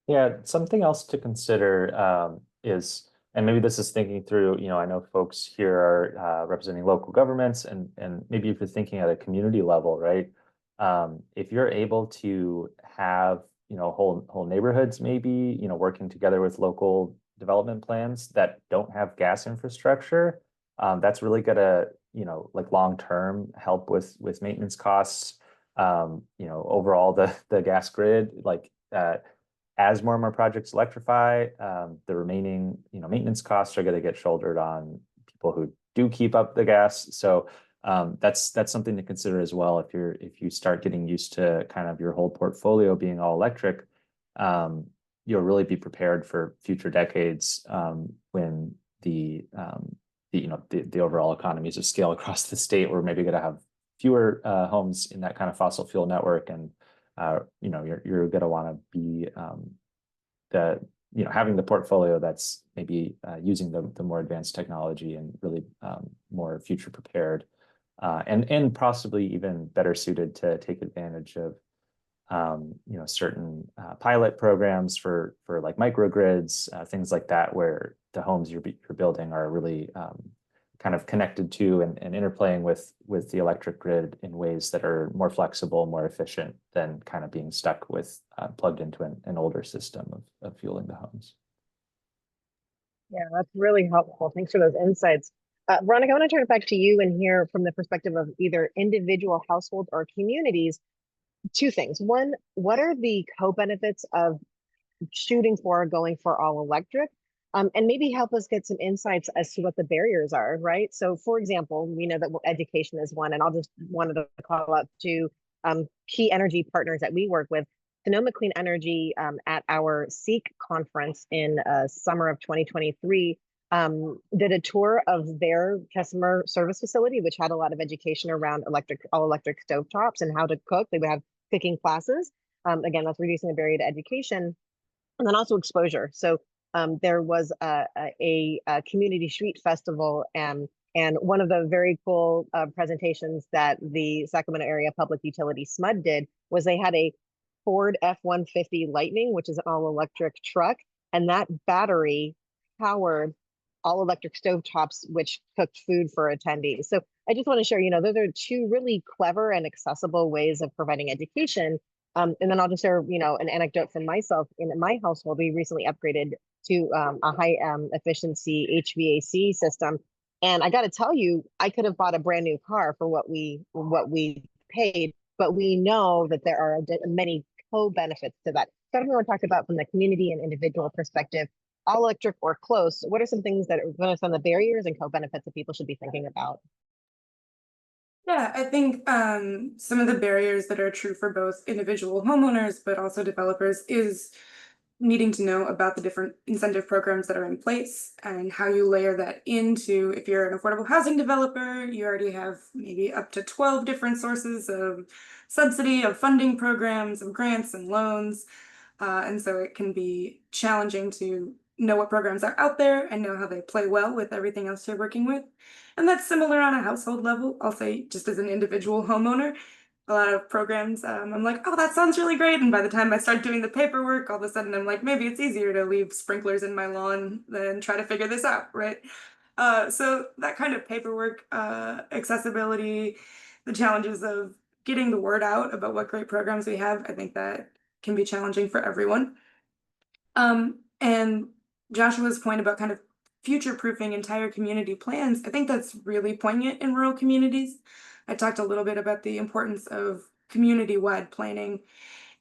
[SPEAKER 3] Yeah, something else to consider is, and maybe this is thinking through, you know, I know folks here are representing local governments, and maybe if you're thinking at a community level, right? If you're able to have, you know, whole neighborhoods, maybe, you know, working together with local development plans that don't have gas infrastructure, that's really gonna, you know, like long-term help with maintenance costs. You know, overall the gas grid, like as more and more projects electrify, the remaining, you know, maintenance costs are going to get shouldered on people who do keep up the gas. So that's something to consider as well. If you start getting used to kind of your whole portfolio being all electric, you'll really be prepared for future decades when the you know, the overall economies of scale across the state, we're maybe going to have fewer homes in that kind of fossil fuel network, and you know, you're going to want to be you know, having the portfolio that's maybe using the more advanced technology and really more future prepared, and possibly even better suited to take advantage of you know, certain pilot programs for like microgrids, things like that, where the homes you're building are really kind of connected to and interplaying with the electric grid in ways that are more flexible, more efficient than kind of being stuck with plugged into an older system of fueling the homes.
[SPEAKER 1] Yeah, that's really helpful. Thanks for those insights. Veronica, I want to turn it back to you and hear from the perspective of either individual households or communities. Two things. One, what are the co-benefits of shooting for going for all electric? And maybe help us get some insights as to what the barriers are, right? So for example, we know that education is one, and I'll just wanted to call out to key energy partners that we work with. Sonoma Clean Energy at our CEQ conference in summer of 2023 did a tour of their customer service facility, which had a lot of education around all electric stovetops and how to cook. They would have cooking classes. Again, that's reducing the barrier to education, and then also exposure. So there was a community street festival, and one of the very cool presentations that the Sacramento Area Public Utility SMUD did was they had a Ford F-150 Lightning, which is an all-electric truck, and that battery powered all-electric stovetops, which cooked food for attendees. So I just want to share, you know, those are two really clever and accessible ways of providing education. And then I'll just share, you know, an anecdote from myself. In my household, we recently upgraded to a high efficiency HVAC system. And I got to tell you, I could have bought a brand new car for what we paid, but we know that there are many co-benefits to that. So everyone talked about from the community and individual perspective, all electric or close. What are some things that are some of the barriers and co-benefits that people should be thinking about?
[SPEAKER 2] Yeah, I think some of the barriers that are true for both individual homeowners, but also developers, is needing to know about the different incentive programs that are in place and how you layer that into, if you're an affordable housing developer, you already have maybe up to 12 different sources of subsidy, of funding programs, of grants and loans. And so it can be challenging to know what programs are out there and know how they play well with everything else you're working with. And that's similar on a household level. I'll say, just as an individual homeowner, a lot of programs, I'm like, oh, that sounds really great. And by the time I start doing the paperwork, all of a sudden I'm like, maybe it's easier to leave sprinklers in my lawn than try to figure this out, right? So that kind of paperwork, accessibility, the challenges of getting the word out about what great programs we have, I think that can be challenging for everyone. And Joshua's point about kind of future-proofing entire community plans, I think that's really poignant in rural communities. I talked a little bit about the importance of community-wide planning,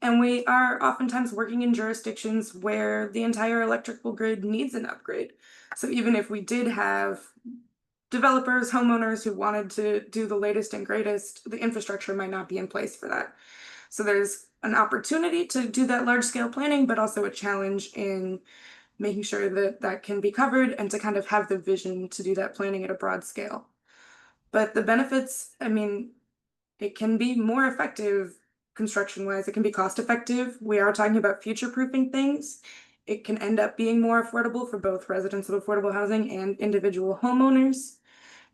[SPEAKER 2] and we are oftentimes working in jurisdictions where the entire electrical grid needs an upgrade. So even if we did have developers, homeowners who wanted to do the latest and greatest, the infrastructure might not be in place for that. So there's an opportunity to do that large scale planning, but also a challenge in making sure that that can be covered and to kind of have the vision to do that planning at a broad scale. But the benefits, I mean, it can be more effective construction wise, it can be cost effective. We are talking about future proofing things. It can end up being more affordable for both residents of affordable housing and individual homeowners.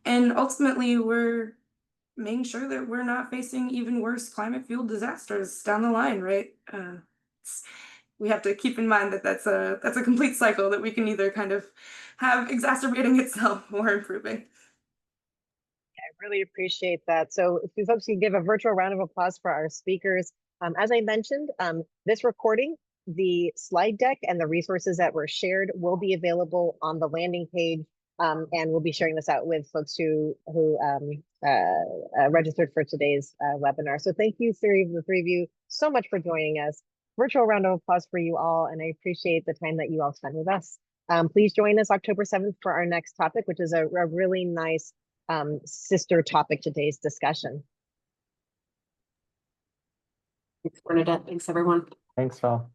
[SPEAKER 2] And ultimately, we're making sure that we're not facing even worse climate fueled disasters down the line, right? We have to keep in mind that that's a complete cycle that we can either kind of have exacerbating itself or improving.
[SPEAKER 1] I really appreciate that. So if you folks can give a virtual round of applause for our speakers. As I mentioned, this recording, the slide deck and the resources that were shared will be available on the landing page. And we'll be sharing this out with folks who registered for today's webinar. So thank you, the three of you, so much for joining us. Virtual round of applause for you all, and I appreciate the time that you all spent with us. Please join us October 7th for our next topic, which is a really nice sister topic to today's discussion.
[SPEAKER 4] Thanks, Bernadette. Thanks, everyone.
[SPEAKER 3] Thanks, Val.